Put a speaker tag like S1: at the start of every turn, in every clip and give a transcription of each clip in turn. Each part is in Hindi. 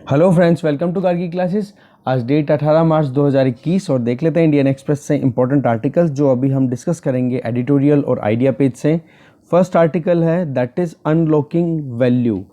S1: हेलो फ्रेंड्स, वेलकम टू कार की क्लासेस। आज डेट 18 मार्च 2021 और देख लेते हैं इंडियन एक्सप्रेस से इंपॉर्टेंट आर्टिकल्स जो अभी हम डिस्कस करेंगे एडिटोरियल और आइडिया पेज से। फर्स्ट आर्टिकल है दैट इज़ अनलॉकिंग वैल्यू।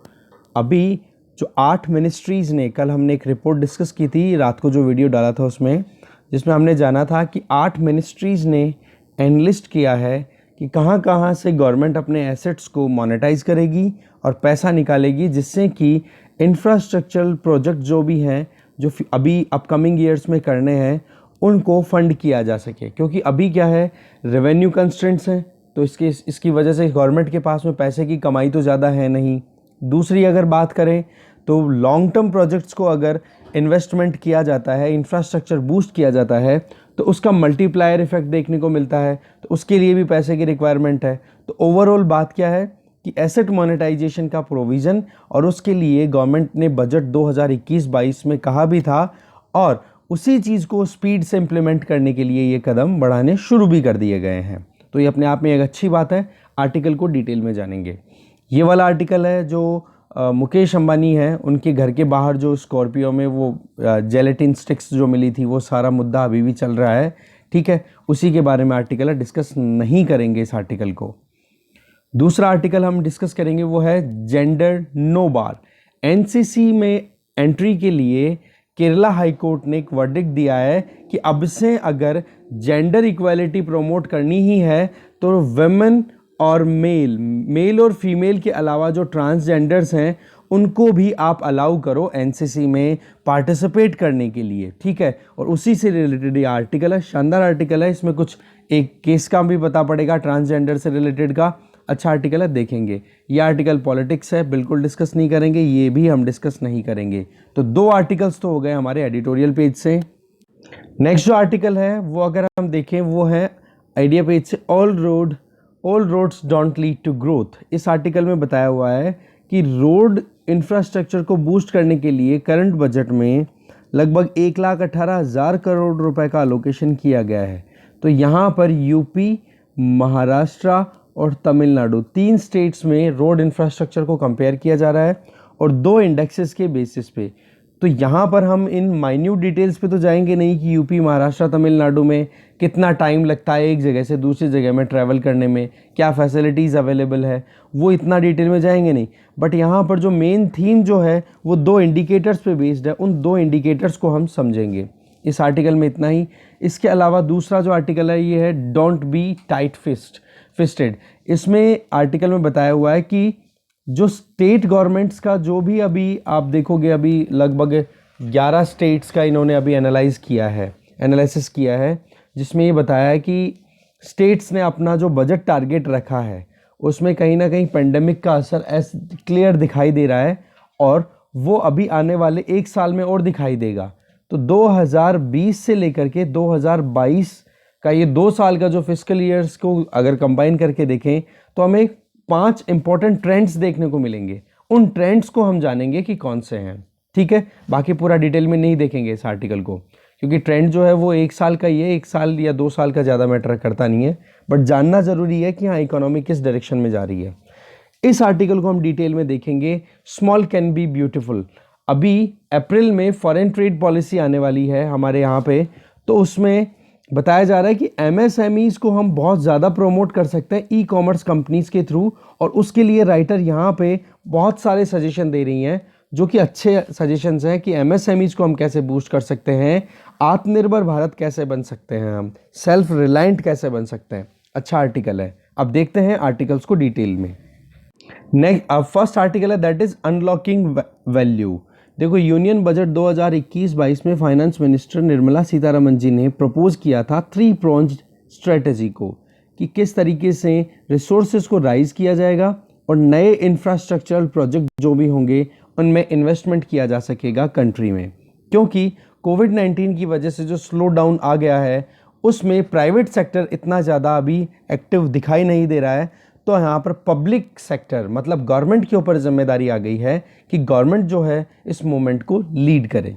S1: अभी जो 8 मिनिस्ट्रीज़ ने, कल हमने एक रिपोर्ट डिस्कस की थी, रात को जो वीडियो डाला था उसमें, जिसमें हमने जाना था कि 8 मिनिस्ट्रीज़ ने एनलिस्ट किया है कि कहाँ कहाँ से गवर्नमेंट अपने एसेट्स को मोनेटाइज करेगी और पैसा निकालेगी, जिससे कि इंफ्रास्ट्रक्चरल प्रोजेक्ट जो भी हैं, जो अभी अपकमिंग ईयर्स में करने हैं, उनको फंड किया जा सके। क्योंकि अभी क्या है, रेवेन्यू कंस्ट्रेंट्स हैं, तो इसकी वजह से गवर्नमेंट के पास में पैसे की कमाई तो ज़्यादा है नहीं। दूसरी अगर बात करें तो लॉन्ग टर्म प्रोजेक्ट्स को अगर इन्वेस्टमेंट किया जाता है, इंफ्रास्ट्रक्चर बूस्ट किया जाता है, तो उसका मल्टीप्लायर इफेक्ट देखने को मिलता है, तो उसके लिए भी पैसे की रिक्वायरमेंट है। तो ओवरऑल बात क्या है कि एसेट मोनेटाइजेशन का प्रोविज़न, और उसके लिए गवर्नमेंट ने बजट 2021-22 में कहा भी था, और उसी चीज़ को स्पीड से इम्प्लीमेंट करने के लिए ये कदम बढ़ाने शुरू भी कर दिए गए हैं। तो ये अपने आप में एक अच्छी बात है। आर्टिकल को डिटेल में जानेंगे। ये वाला आर्टिकल है जो मुकेश अंबानी है, उनके घर के बाहर जो स्कॉर्पियो में वो जेलेटिन स्टिक्स जो मिली थी, वो सारा मुद्दा अभी भी चल रहा है। ठीक है, उसी के बारे में आर्टिकल है, डिस्कस नहीं करेंगे इस आर्टिकल को। दूसरा आर्टिकल हम डिस्कस करेंगे वो है जेंडर नो बार। एनसीसी में एंट्री के लिए केरला हाई कोर्ट ने एक वर्डिक्ट दिया है कि अब से अगर जेंडर इक्वालिटी प्रमोट करनी ही है तो वेमेन और मेल और फीमेल के अलावा जो ट्रांसजेंडर्स हैं उनको भी आप अलाउ करो एनसीसी में पार्टिसिपेट करने के लिए। ठीक है, और उसी से रिलेटेड ये आर्टिकल है। शानदार आर्टिकल है, इसमें कुछ एक केस का भी पता पड़ेगा ट्रांसजेंडर से रिलेटेड का। अच्छा आर्टिकल है, देखेंगे। ये आर्टिकल पॉलिटिक्स है, बिल्कुल डिस्कस नहीं करेंगे, ये भी हम डिस्कस नहीं करेंगे। तो 2 आर्टिकल्स तो हो गए हमारे एडिटोरियल पेज से। नेक्स्ट जो आर्टिकल है वो अगर हम देखें वो है आइडिया पेज से, all roads don't lead to growth. इस आर्टिकल में बताया हुआ है कि रोड इंफ्रास्ट्रक्चर को बूस्ट करने के लिए करंट बजट में लगभग 1,18,000 करोड़ रुपए का अलोकेशन किया गया है। तो यहाँ पर यूपी, महाराष्ट्र और तमिलनाडु 3 स्टेट्स में रोड इंफ्रास्ट्रक्चर को कंपेयर किया जा रहा है और 2 इंडेक्सेस के बेसिस पे। तो यहाँ पर हम इन माइन्यूट डिटेल्स पे तो जाएंगे नहीं कि यूपी, महाराष्ट्र, तमिलनाडु में कितना टाइम लगता है एक जगह से दूसरी जगह में ट्रैवल करने में, क्या फैसिलिटीज़ अवेलेबल है, वो इतना डिटेल में जाएंगे नहीं। बट यहाँ पर जो मेन थीम जो है वो 2 इंडिकेटर्स पे बेस्ड है, उन 2 इंडिकेटर्स को हम समझेंगे इस आर्टिकल में। इतना ही। इसके अलावा दूसरा जो आर्टिकल है ये है डोंट बी टाइट फिस्टेड। इसमें आर्टिकल में बताया हुआ है कि जो स्टेट गवर्नमेंट्स का जो भी अभी आप देखोगे, अभी लगभग 11 स्टेट्स का इन्होंने अभी एनालिसिस किया है, जिसमें ये बताया है कि स्टेट्स ने अपना जो बजट टारगेट रखा है उसमें कहीं ना कहीं पेंडेमिक का असर क्लियर दिखाई दे रहा है, और वो अभी आने वाले 1 साल में और दिखाई देगा। तो 2020 से लेकर के 2022 का ये 2 साल का जो फिस्कल ईयर्स को अगर कंबाइन करके देखें तो हमें 5 इंपॉर्टेंट ट्रेंड्स देखने को मिलेंगे। उन ट्रेंड्स को हम जानेंगे कि कौन से हैं। ठीक है, बाकी पूरा डिटेल में नहीं देखेंगे इस आर्टिकल को, क्योंकि ट्रेंड जो है वो 1 साल का ही है, 1 साल या 2 साल का ज़्यादा मैटर करता नहीं है। बट जानना ज़रूरी है कि हाँ, इकोनॉमी किस डायरेक्शन में जा रही है। इस आर्टिकल को हम डिटेल में देखेंगे। Small can be beautiful. अभी अप्रैल में फॉरेन ट्रेड पॉलिसी आने वाली है हमारे यहाँ पे, तो उसमें बताया जा रहा है कि एमएसएमईज को हम बहुत ज़्यादा प्रमोट कर सकते हैं ई कॉमर्स कंपनीज के थ्रू, और उसके लिए राइटर यहाँ पे बहुत सारे सजेशन दे रही हैं जो कि अच्छे सजेशंस हैं कि एमएसएमईज को हम कैसे बूस्ट कर सकते हैं, आत्मनिर्भर भारत कैसे बन सकते हैं, हम सेल्फ रिलायंट कैसे बन सकते हैं। अच्छा आर्टिकल है। अब देखते हैं आर्टिकल्स को डिटेल में। नेक्स्ट फर्स्ट आर्टिकल है दैट इज अनलॉकिंग वैल्यू। देखो, यूनियन बजट 2021-22 में फाइनेंस मिनिस्टर निर्मला सीतारमन जी ने प्रपोज किया था 3 प्रोन्ड स्ट्रेटजी को, कि किस तरीके से रिसोर्सेज को राइज किया जाएगा और नए इंफ्रास्ट्रक्चरल प्रोजेक्ट जो भी होंगे उनमें इन्वेस्टमेंट किया जा सकेगा कंट्री में। क्योंकि कोविड-19 की वजह से जो स्लो डाउन आ गया है उसमें प्राइवेट सेक्टर इतना ज़्यादा अभी एक्टिव दिखाई नहीं दे रहा है। तो यहाँ पर पब्लिक सेक्टर मतलब गवर्नमेंट के ऊपर जिम्मेदारी आ गई है कि गवर्नमेंट जो है इस मूवमेंट को लीड करे।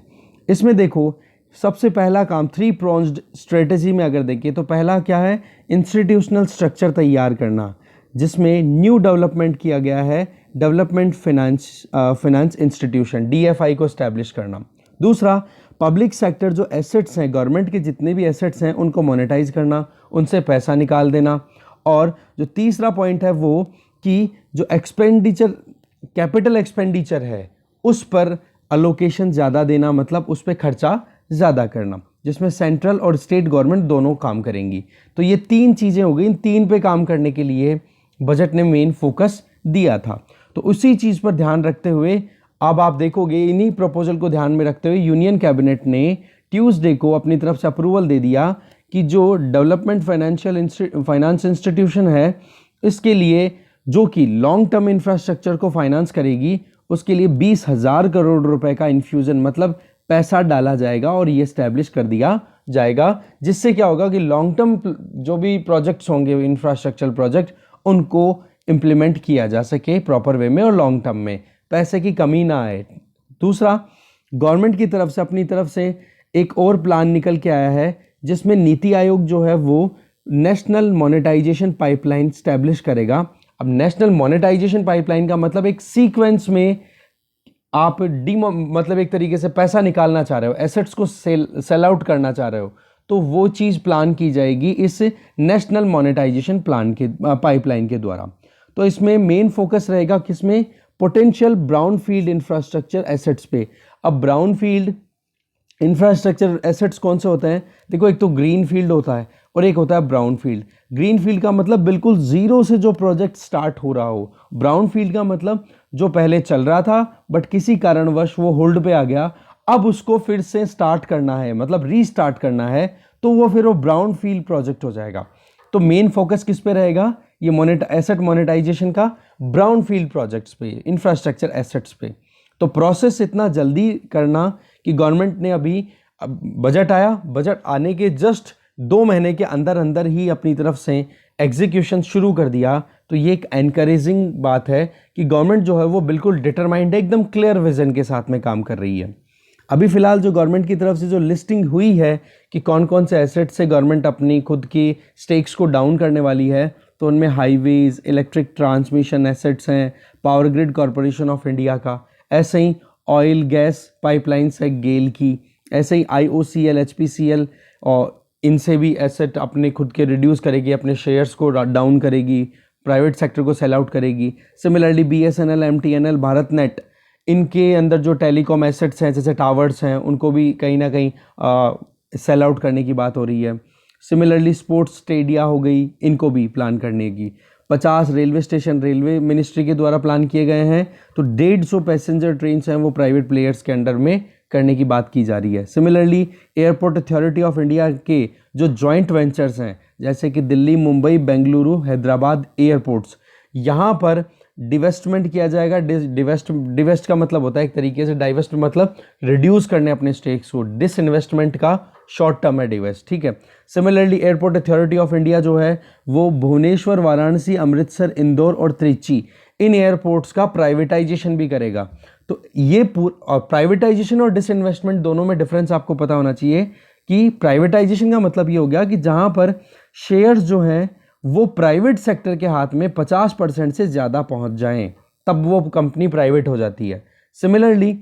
S1: इसमें देखो, सबसे पहला काम 3 प्रोन्ड स्ट्रेटजी में अगर देखें तो पहला क्या है, इंस्टीट्यूशनल स्ट्रक्चर तैयार करना। जिसमें न्यू डेवलपमेंट किया गया है, डेवलपमेंट फाइनेंस इंस्टीट्यूशन DFI को इस्टेब्लिश करना। दूसरा, पब्लिक सेक्टर जो एसेट्स हैं, गवर्नमेंट के जितने भी एसेट्स हैं उनको मोनेटाइज करना, उनसे पैसा निकाल देना। और जो तीसरा पॉइंट है वो कि जो एक्सपेंडिचर, कैपिटल एक्सपेंडिचर है उस पर अलोकेशन ज़्यादा देना, मतलब उस पर खर्चा ज़्यादा करना, जिसमें सेंट्रल और स्टेट गवर्नमेंट दोनों काम करेंगी। तो ये 3 चीज़ें हो गई। इन 3 पे काम करने के लिए बजट ने मेन फोकस दिया था। तो उसी चीज़ पर ध्यान रखते हुए अब आप देखोगे, इन्हीं प्रपोजल को ध्यान में रखते हुए यूनियन कैबिनेट ने ट्यूसडे को अपनी तरफ से अप्रूवल दे दिया कि जो डेवलपमेंट फाइनेंस इंस्टीट्यूशन है, इसके लिए जो कि लॉन्ग टर्म इंफ्रास्ट्रक्चर को फाइनेंस करेगी, उसके लिए 20,000 करोड़ रुपए का इन्फ्यूजन, मतलब पैसा डाला जाएगा और ये स्टैब्लिश कर दिया जाएगा। जिससे क्या होगा कि लॉन्ग टर्म जो भी प्रोजेक्ट्स होंगे, इंफ्रास्ट्रक्चर प्रोजेक्ट, उनको इम्प्लीमेंट किया जा सके प्रॉपर वे में और लॉन्ग टर्म में, पैसे की कमी ना आए। दूसरा, गवर्नमेंट की तरफ से अपनी तरफ से एक और प्लान निकल के आया है, जिसमें नीति आयोग जो है वो नेशनल मोनेटाइजेशन पाइपलाइन स्टैब्लिश करेगा। अब नेशनल मोनेटाइजेशन पाइपलाइन का मतलब एक सीक्वेंस में आप मतलब एक तरीके से पैसा निकालना चाह रहे हो, एसेट्स को सेल आउट करना चाह रहे हो, तो वो चीज़ प्लान की जाएगी इस नेशनल मोनेटाइजेशन प्लान के पाइपलाइन के द्वारा। तो इसमें मेन फोकस रहेगा किसमें? Potential brown field infrastructure assets पे। अब ब्राउन फील्ड इंफ्रास्ट्रक्चर एसेट्स कौन से होते हैं? देखो, एक तो ग्रीन फील्ड होता है और एक होता है ब्राउन फील्ड। ग्रीन फील्ड का मतलब बिल्कुल जीरो से जो प्रोजेक्ट स्टार्ट हो रहा हो। ब्राउन फील्ड का मतलब जो पहले चल रहा था बट किसी कारणवश वो होल्ड पे आ गया, अब उसको फिर से स्टार्ट करना है, मतलब रीस्टार्ट करना है, तो वो फिर वो ब्राउन फील्ड प्रोजेक्ट हो जाएगा। तो मेन फोकस किस पे रहेगा? ये एसेट मोनेटाइजेशन का ब्राउन फील्ड प्रोजेक्ट्स पे, इंफ्रास्ट्रक्चर एसेट्स पे। तो प्रोसेस इतना जल्दी करना कि गवर्नमेंट ने अभी बजट आया, बजट आने के जस्ट 2 महीने के अंदर अंदर ही अपनी तरफ से एग्जीक्यूशन शुरू कर दिया। तो ये एक एनकरेजिंग बात है कि गवर्नमेंट जो है वो बिल्कुल डिटरमाइंड है, एकदम क्लियर विजन के साथ में काम कर रही है। अभी फिलहाल जो गवर्नमेंट की तरफ से जो लिस्टिंग हुई है कि कौन कौन से एसेट से गवर्नमेंट अपनी खुद की स्टेक्स को डाउन करने वाली है, तो उनमें हाईवेज, इलेक्ट्रिक ट्रांसमिशन एसेट्स हैं, power grid corporation of India का, ऐसे ही ऑयल गैस पाइपलाइंस है गेल की, ऐसे ही IOCL, HPCL, और इनसे भी एसेट अपने खुद के रिड्यूस करेगी, अपने शेयर्स को डाउन करेगी, प्राइवेट सेक्टर को सेल आउट करेगी। Similarly BSNL, MTNL, Bharat net, इनके अंदर जो टेलीकॉम एसेट्स हैं जैसे टावर्स हैं, उनको भी कहीं ना कहीं सेल आउट करने की बात हो रही है। सिमिलरली स्पोर्ट्स स्टेडिया हो गई, इनको भी प्लान करने की। 50 रेलवे स्टेशन रेलवे मिनिस्ट्री के द्वारा प्लान किए गए हैं। तो 150 पैसेंजर ट्रेन हैं वो प्राइवेट प्लेयर्स के अंडर में करने की बात की जा रही है। Similarly airport authority of India के जो जॉइंट वेंचर्स हैं, जैसे कि दिल्ली, मुंबई, बेंगलुरु, हैदराबाद एयरपोर्ट्स, यहाँ पर डिवेस्टमेंट किया जाएगा। डिवेस्ट का मतलब होता है एक तरीके से, डाइवेस्ट मतलब रिड्यूस करने अपने स्टेक्स को, डिसइन्वेस्टमेंट का शॉर्ट टर्म है डिवेस्ट, ठीक है। Similarly airport authority of India जो है वो भुवनेश्वर, वाराणसी, अमृतसर, इंदौर और त्रिची, इन एयरपोर्ट्स का प्राइवेटाइजेशन भी करेगा। तो ये प्राइवेटाइजेशन और डिसइन्वेस्टमेंट दोनों में डिफरेंस आपको पता होना चाहिए कि प्राइवेटाइजेशन का मतलब ये हो गया कि जहां पर शेयर्स जो हैं वो प्राइवेट सेक्टर के हाथ में 50% से ज़्यादा पहुंच जाएं, तब वो कंपनी प्राइवेट हो जाती है। सिमिलरली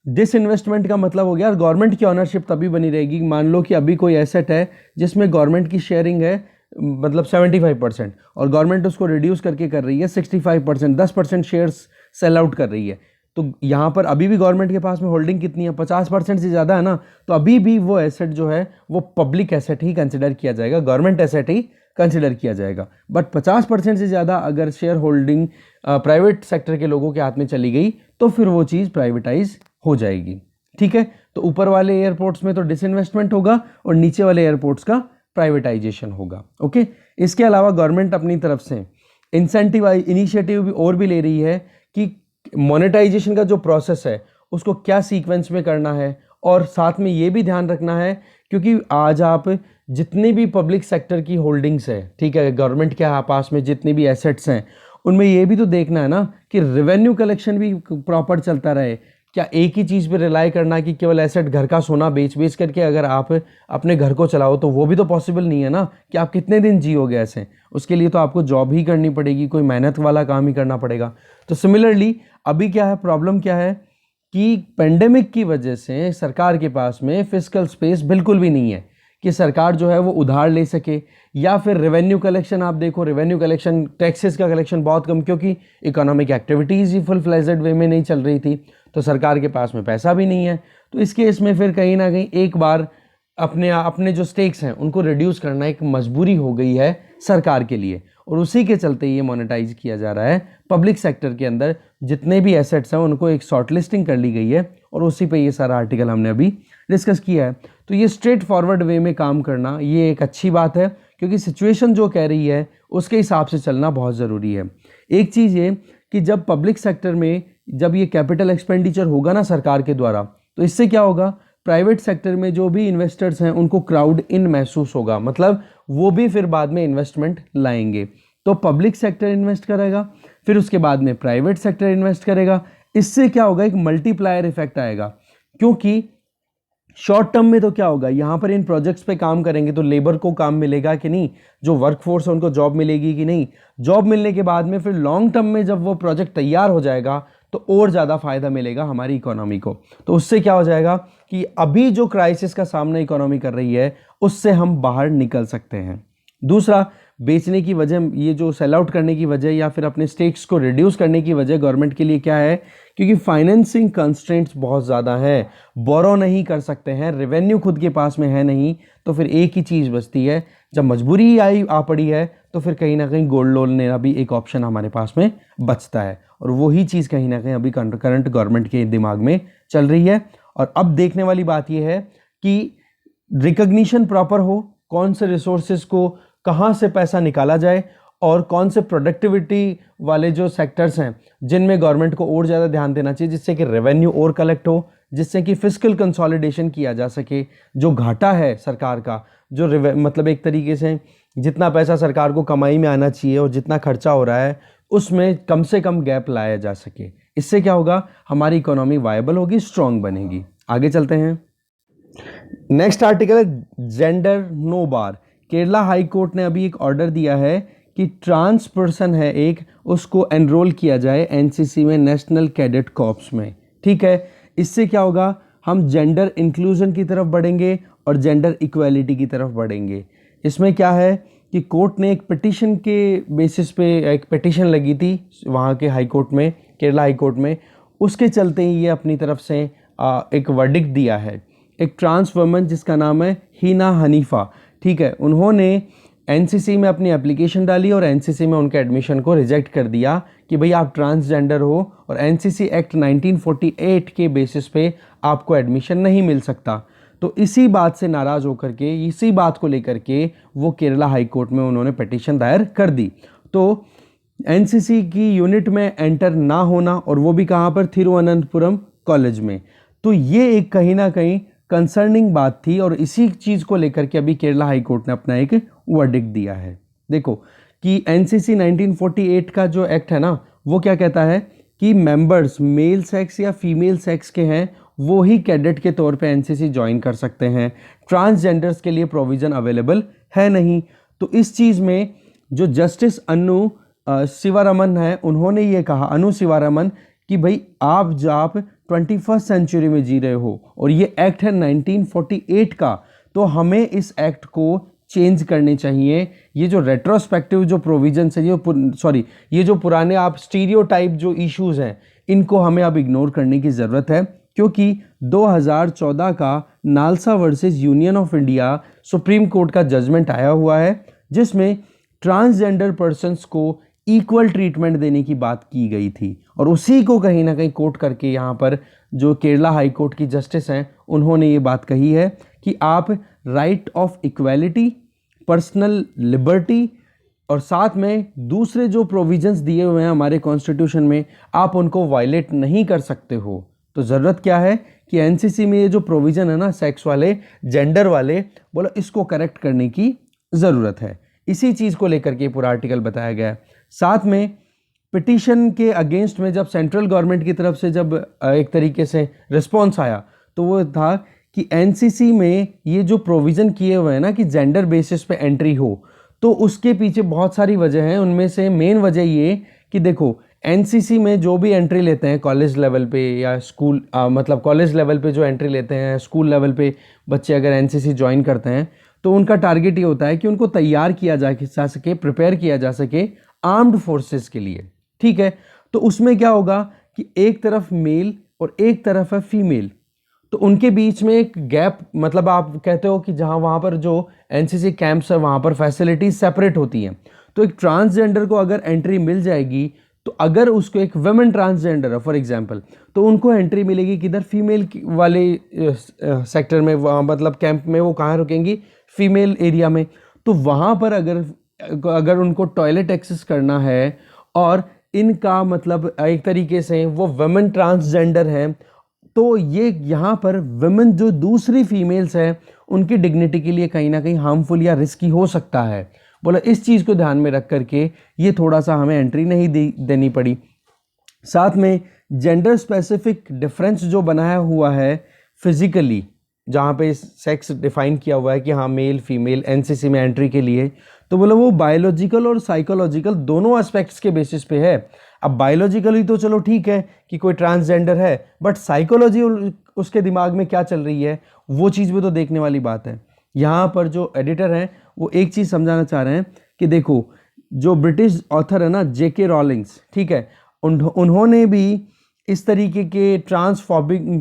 S1: डिसइन्वेस्टमेंट का मतलब हो गया गवर्नमेंट की ऑनरशिप तभी बनी रहेगी। मान लो कि अभी कोई एसेट है जिसमें गवर्नमेंट की शेयरिंग है मतलब 75% और गवर्नमेंट उसको रिड्यूस करके कर रही है 65%, 10% शेयर्स सेल आउट कर रही है। तो यहाँ पर अभी भी गवर्नमेंट के पास में होल्डिंग कितनी है? 50% से ज़्यादा है ना। तो अभी भी वो एसेट जो है वो पब्लिक एसेट ही कंसिडर किया जाएगा, गवर्नमेंट एसेट ही कंसिडर किया जाएगा। बट 50% से ज़्यादा अगर शेयर होल्डिंग प्राइवेट सेक्टर के लोगों के हाथ में चली गई तो फिर वो चीज़ प्राइवेटाइज हो जाएगी, ठीक है। तो ऊपर वाले एयरपोर्ट्स में तो डिसइन्वेस्टमेंट होगा और नीचे वाले एयरपोर्ट्स का प्राइवेटाइजेशन होगा, ओके। इसके अलावा गवर्नमेंट अपनी तरफ से इंसेंटिव इनिशिएटिव भी और भी ले रही है कि मोनेटाइजेशन का जो प्रोसेस है उसको क्या सीक्वेंस में करना है, और साथ में ये भी ध्यान रखना है क्योंकि आज आप जितनी भी पब्लिक सेक्टर की होल्डिंग्स है, ठीक है, गवर्नमेंट के पास में जितनी भी एसेट्स हैं, उनमें ये भी तो देखना है ना कि रेवेन्यू कलेक्शन भी प्रॉपर चलता रहे। क्या एक ही चीज़ पे रिलाई करना कि केवल एसेट घर का सोना बेच बेच करके अगर आप अपने घर को चलाओ तो वो भी तो पॉसिबल नहीं है ना कि आप कितने दिन जियोगे ऐसे। उसके लिए तो आपको जॉब ही करनी पड़ेगी, कोई मेहनत वाला काम ही करना पड़ेगा। तो सिमिलरली अभी क्या है, प्रॉब्लम क्या है कि पेंडेमिक की वजह से सरकार के पास में फिस्कल स्पेस बिल्कुल भी नहीं है कि सरकार जो है वो उधार ले सके, या फिर रेवेन्यू कलेक्शन आप देखो, रेवेन्यू कलेक्शन, टैक्सेस का कलेक्शन बहुत कम, क्योंकि इकोनॉमिक एक्टिविटीज़ ही फुल फ्लेजेड वे में नहीं चल रही थी, तो सरकार के पास में पैसा भी नहीं है। तो इस केस में फिर कहीं ना कहीं एक बार अपने जो स्टेक्स हैं उनको रिड्यूस करना एक मजबूरी हो गई है सरकार के लिए, और उसी के चलते ये मोनेटाइज किया जा रहा है। पब्लिक सेक्टर के अंदर जितने भी एसेट्स हैं उनको एक शॉर्ट लिस्टिंग कर ली गई है, और उसी पे ये सारा आर्टिकल हमने अभी डिस्कस किया है। तो ये स्ट्रेट फॉरवर्ड वे में काम करना ये एक अच्छी बात है, क्योंकि सिचुएशन जो कह रही है उसके हिसाब से चलना बहुत ज़रूरी है। एक चीज़ ये कि जब पब्लिक सेक्टर में जब ये कैपिटल एक्सपेंडिचर होगा ना सरकार के द्वारा, तो इससे क्या होगा, प्राइवेट सेक्टर में जो भी इन्वेस्टर्स हैं उनको क्राउड इन महसूस होगा, मतलब वो भी फिर बाद में इन्वेस्टमेंट लाएंगे। तो पब्लिक सेक्टर इन्वेस्ट करेगा, फिर उसके बाद में प्राइवेट सेक्टर इन्वेस्ट करेगा। इससे क्या होगा, एक मल्टीप्लायर इफेक्ट आएगा, क्योंकि शॉर्ट टर्म में तो क्या होगा, यहाँ पर इन प्रोजेक्ट्स पे काम करेंगे तो लेबर को काम मिलेगा कि नहीं, जो वर्कफोर्स है उनको जॉब मिलेगी कि नहीं, जॉब मिलने के बाद में फिर लॉन्ग टर्म में जब वो प्रोजेक्ट तैयार हो जाएगा तो और ज़्यादा फायदा मिलेगा हमारी इकोनॉमी को। तो उससे क्या हो जाएगा कि अभी जो क्राइसिस का सामना इकोनॉमी कर रही है उससे हम बाहर निकल सकते हैं। दूसरा, बेचने की वजह, ये जो सेल आउट करने की वजह या फिर अपने स्टेक्स को रिड्यूस करने की वजह गवर्नमेंट के लिए क्या है, क्योंकि फाइनेंसिंग कंस्ट्रेंट्स बहुत ज़्यादा है, बोरो नहीं कर सकते हैं, रेवेन्यू खुद के पास में है नहीं, तो फिर एक ही चीज़ बचती है, जब मजबूरी आ पड़ी है तो फिर कहीं ना कहीं गोल्ड लोन लेना भी एक ऑप्शन हमारे पास में बचता है, और वही चीज़ कहीं ना कहीं अभी करंट गवर्नमेंट के दिमाग में चल रही है। और अब देखने वाली बात यह है कि रिकग्निशन प्रॉपर हो, कौन से रिसोर्सेज को कहाँ से पैसा निकाला जाए, और कौन से प्रोडक्टिविटी वाले जो सेक्टर्स हैं जिनमें गवर्नमेंट को और ज़्यादा ध्यान देना चाहिए, जिससे कि रेवेन्यू और कलेक्ट हो, जिससे कि फिस्कल कंसोलिडेशन किया जा सके। जो घाटा है सरकार का, जो मतलब एक तरीके से जितना पैसा सरकार को कमाई में आना चाहिए और जितना खर्चा हो रहा है उसमें कम से कम गैप लाया जा सके। इससे क्या होगा, हमारी इकोनॉमी वायबल होगी, स्ट्रॉन्ग बनेगी। आगे चलते हैं। नेक्स्ट आर्टिकल है जेंडर नो बार। केरला हाई कोर्ट ने अभी एक ऑर्डर दिया है कि ट्रांस पर्सन है एक, उसको एनरोल किया जाए एनसीसी में, नेशनल कैडेट कॉर्प्स में। ठीक है, इससे क्या होगा, हम जेंडर इंक्लूजन की तरफ बढ़ेंगे और जेंडर इक्वालिटी की तरफ बढ़ेंगे। इसमें क्या है कि कोर्ट ने एक पिटिशन के बेसिस पे एक पिटिशन लगी थी वहाँ के हाई कोर्ट में, केरला हाई कोर्ट में, उसके चलते ही ये अपनी तरफ से एक वर्डिक्ट दिया है। एक ट्रांस वुमन जिसका नाम है हीना हनीफा, ठीक है, उन्होंने एनसीसी में अपनी एप्लीकेशन डाली और एनसीसी में उनके एडमिशन को रिजेक्ट कर दिया कि भाई आप ट्रांसजेंडर हो और एनसीसी एक्ट 1948 के बेसिस पे आपको एडमिशन नहीं मिल सकता। तो इसी बात से नाराज़ होकर के, इसी बात को लेकर के वो केरला हाई कोर्ट में उन्होंने पिटीशन दायर कर दी। तो एनसीसी की यूनिट में एंटर ना होना, और वो भी कहाँ पर, थिरुवनंतपुरम कॉलेज में, तो ये एक कहीं ना कहीं कंसर्निंग बात थी, और इसी चीज़ को लेकर के अभी केरला हाई कोर्ट ने अपना एक वर्डिक्ट दिया है। देखो कि एनसीसी 1948 का जो एक्ट है ना, वो क्या कहता है कि मेंबर्स मेल सेक्स या फीमेल सेक्स के हैं वो ही कैडेट के तौर पे एनसीसी ज्वाइन कर सकते हैं, ट्रांसजेंडर्स के लिए प्रोविज़न अवेलेबल है नहीं। तो इस चीज़ में जो जस्टिस अनु शिवारमन है, उन्होंने ये कहा, अनु शिवारमन, कि भाई आप 21st सेंचुरी में जी रहे हो और ये एक्ट है 1948 का, तो हमें इस एक्ट को चेंज करने चाहिए। ये जो रेट्रोस्पेक्टिव जो प्रोविजंस है, ये जो पुराने आप स्टीरियोटाइप जो इश्यूज हैं, इनको हमें अब इग्नोर करने की ज़रूरत है, क्योंकि 2014 का NALSA versus union of India supreme court का जजमेंट आया हुआ है, जिसमें ट्रांसजेंडर पर्सन्स को इक्वल ट्रीटमेंट देने की बात की गई थी, और उसी को कहीं ना कहीं कोट करके यहाँ पर जो केरला हाई कोर्ट की जस्टिस हैं उन्होंने ये बात कही है कि आप right of equality, personal liberty और साथ में दूसरे जो प्रोविजंस दिए हुए हैं हमारे कॉन्स्टिट्यूशन में, आप उनको वायलेट नहीं कर सकते हो। तो ज़रूरत क्या है कि एनसीसी में ये जो प्रोविज़न है ना, सेक्स वाले, जेंडर वाले, बोलो इसको करेक्ट करने की ज़रूरत है। इसी चीज़ को लेकर के पूरा आर्टिकल बताया गया है। साथ में पिटीशन के अगेंस्ट में जब सेंट्रल गवर्नमेंट की तरफ से जब एक तरीके से रिस्पॉन्स आया तो वो था कि एनसीसी में ये जो प्रोविज़न किए हुए हैं ना कि जेंडर बेसिस पे एंट्री हो, तो उसके पीछे बहुत सारी वजह हैं। उनमें से मेन वजह ये कि देखो एनसीसी में जो भी एंट्री लेते हैं कॉलेज लेवल पे या स्कूल मतलब कॉलेज लेवल पे जो एंट्री लेते हैं, स्कूल लेवल पे बच्चे अगर एनसीसी ज्वाइन करते हैं तो उनका टारगेट ये होता है कि उनको तैयार किया जा सके, प्रिपेयर किया जा सके आर्म्ड फोर्सेस के लिए। ठीक है, तो उसमें क्या होगा कि एक तरफ मेल और एक तरफ है फीमेल, तो उनके बीच में एक गैप, मतलब आप कहते हो कि जहाँ वहाँ पर जो एनसीसी कैंप्स है वहाँ पर फैसिलिटीज सेपरेट होती हैं। तो एक ट्रांसजेंडर को अगर एंट्री मिल जाएगी तो अगर उसको एक वुमेन ट्रांसजेंडर है फॉर एग्जांपल, तो उनको एंट्री मिलेगी किधर, फीमेल वाले सेक्टर में, वहाँ मतलब कैंप में वो कहाँ रुकेंगी, फीमेल एरिया में। तो वहाँ पर अगर उनको टॉयलेट एक्सेस करना है और इनका मतलब एक तरीके से वो वुमेन ट्रांसजेंडर हैं, तो ये यहाँ पर वुमेन जो दूसरी फीमेल्स हैं उनकी डिग्निटी के लिए कहीं ना कहीं हार्मफुल या रिस्की हो सकता है। बोला इस चीज़ को ध्यान में रख करके ये थोड़ा सा हमें एंट्री नहीं देनी पड़ी। साथ में जेंडर स्पेसिफिक डिफरेंस जो बनाया हुआ है फिजिकली, जहाँ पे सेक्स डिफाइन किया हुआ है कि हाँ मेल फीमेल एनसीसी में एंट्री के लिए, तो बोला वो बायोलॉजिकल और साइकोलॉजिकल दोनों एस्पेक्ट्स के बेसिस पे है। अब बायोलॉजिकली तो चलो ठीक है कि कोई ट्रांसजेंडर है, बट साइकोलॉजी उसके दिमाग में क्या चल रही है वो चीज़ भी तो देखने वाली बात है। यहाँ पर जो एडिटर हैं वो एक चीज़ समझाना चाह रहे हैं कि देखो जो ब्रिटिश ऑथर है ना जेके रॉलिंग्स, ठीक है, उन्होंने भी इस तरीके के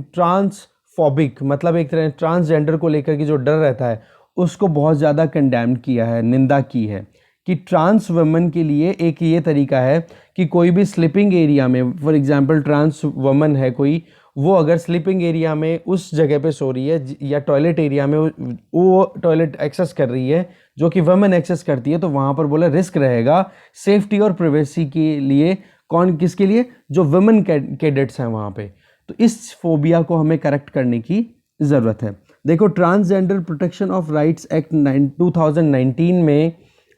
S1: ट्रांसफॉबिक मतलब एक तरह ट्रांसजेंडर को लेकर के जो डर रहता है उसको बहुत ज़्यादा कंडेम किया है, निंदा की है कि ट्रांस वुमन के लिए एक ये तरीका है कि कोई भी स्लीपिंग एरिया में, फॉर एग्जांपल ट्रांस वुमन है कोई, वो अगर स्लीपिंग एरिया में उस जगह पे सो रही है या टॉयलेट एरिया में वो टॉयलेट एक्सेस कर रही है जो कि वुमेन एक्सेस करती है, तो वहाँ पर बोला रिस्क रहेगा सेफ्टी और प्राइवेसी के लिए। कौन किसके लिए, जो वुमेन कैडेट्स हैं वहाँ पे। तो इस फोबिया को हमें करेक्ट करने की ज़रूरत है। देखो transgender protection of rights act 2019 में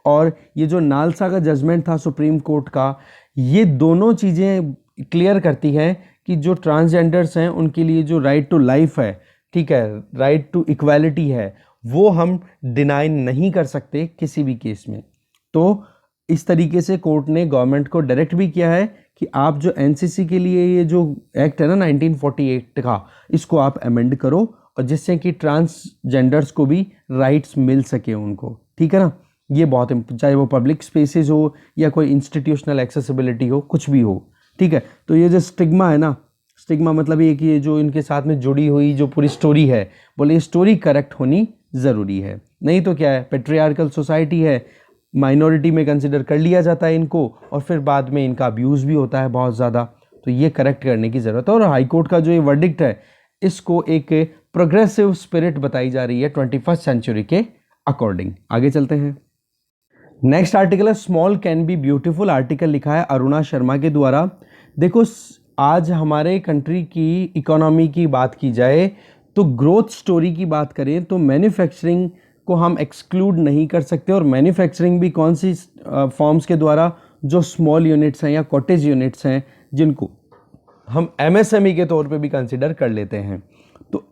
S1: और ये जो नालसा का जजमेंट था सुप्रीम कोर्ट का, ये दोनों चीज़ें क्लियर करती है कि जो ट्रांसजेंडर्स हैं उनके लिए जो राइट टू लाइफ है, ठीक है, राइट टू इक्वालिटी है, वो हम डिनाई नहीं कर सकते किसी भी केस में। तो इस तरीके से कोर्ट ने गवर्नमेंट को डायरेक्ट भी किया है कि आप जो एनसीसी के लिए ये जो एक्ट है ना 1948 का, इसको आप अमेंड करो और जिससे कि ट्रांसजेंडर्स को भी राइट्स मिल सके उनको, ठीक है ना। ये बहुत चाहे वो पब्लिक स्पेसेस हो या कोई इंस्टीट्यूशनल एक्सेसिबिलिटी हो, कुछ भी हो, ठीक है। तो ये जो स्टिग्मा है ना, स्टिग्मा मतलब ये कि ये जो इनके साथ में जुड़ी हुई जो पूरी स्टोरी है, बोले ये स्टोरी करेक्ट होनी ज़रूरी है, नहीं तो क्या है पेट्रियार्कल सोसाइटी है, माइनॉरिटी में कंसिडर कर लिया जाता है इनको और फिर बाद में इनका अब्यूज़ भी होता है बहुत ज़्यादा। तो ये करेक्ट करने की ज़रूरत है और हाई कोर्ट का जो ये वर्डिक्ट है इसको एक प्रोग्रेसिव स्पिरिट बताई जा रही है 21st सेंचुरी के अकॉर्डिंग। आगे चलते हैं। नेक्स्ट आर्टिकल है small can be beautiful. Article लिखा है अरुणा शर्मा के द्वारा। देखो आज हमारे कंट्री की इकोनॉमी की बात की जाए तो ग्रोथ स्टोरी की बात करें तो मैन्युफैक्चरिंग को हम एक्सक्लूड नहीं कर सकते, और मैन्युफैक्चरिंग भी कौन सी फॉर्म्स के द्वारा, जो स्मॉल यूनिट्स हैं या कॉटेज यूनिट्स हैं जिनको हम एमएसएमई के तौर पे भी कंसिडर कर लेते हैं। तो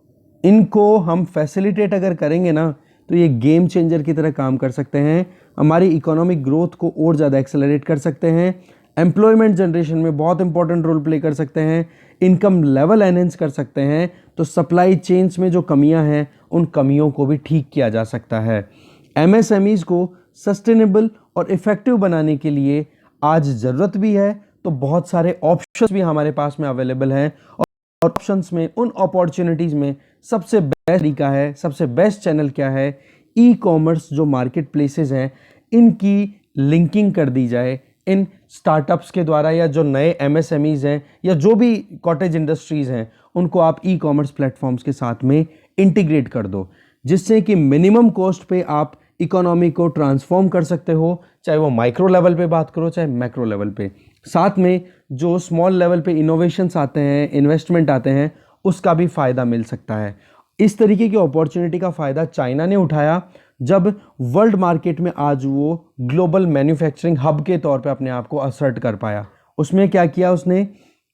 S1: इनको हम फैसिलिटेट अगर करेंगे ना तो ये गेम चेंजर की तरह काम कर सकते हैं, हमारी इकोनॉमिक ग्रोथ को और ज़्यादा एक्सेलरेट कर सकते हैं, एम्प्लॉयमेंट जनरेशन में बहुत इंपॉर्टेंट रोल प्ले कर सकते हैं, इनकम लेवल एनहेंस कर सकते हैं। तो सप्लाई चेन्स में जो कमियां हैं उन कमियों को भी ठीक किया जा सकता है। एमएसएमईज को सस्टेनेबल और इफ़ेक्टिव बनाने के लिए आज ज़रूरत भी है, तो बहुत सारे ऑप्शंस भी हमारे पास में अवेलेबल हैं, और ऑप्शंस में उन अपॉर्चुनिटीज़ में सबसे बेस्ट तरीका है, सबसे बेस्ट चैनल क्या है, ई कॉमर्स जो मार्केट प्लेसेस हैं इनकी लिंकिंग कर दी जाए इन स्टार्टअप्स के द्वारा, या जो नए एमएसएमईज हैं या जो भी कॉटेज इंडस्ट्रीज़ हैं उनको आप ई कॉमर्स प्लेटफॉर्म्स के साथ में इंटीग्रेट कर दो, जिससे कि मिनिमम कॉस्ट पे आप इकोनॉमी को ट्रांसफॉर्म कर सकते हो, चाहे वो माइक्रो लेवल पे बात करो चाहे मैक्रो लेवल पे। साथ में जो स्मॉल लेवल पे इनोवेशंस आते हैं, इन्वेस्टमेंट आते हैं, उसका भी फ़ायदा मिल सकता है। इस तरीके की अपॉर्चुनिटी का फ़ायदा चाइना ने उठाया जब वर्ल्ड मार्केट में आज वो ग्लोबल मैन्युफैक्चरिंग हब के तौर पे अपने आप को असर्ट कर पाया। उसमें क्या किया उसने,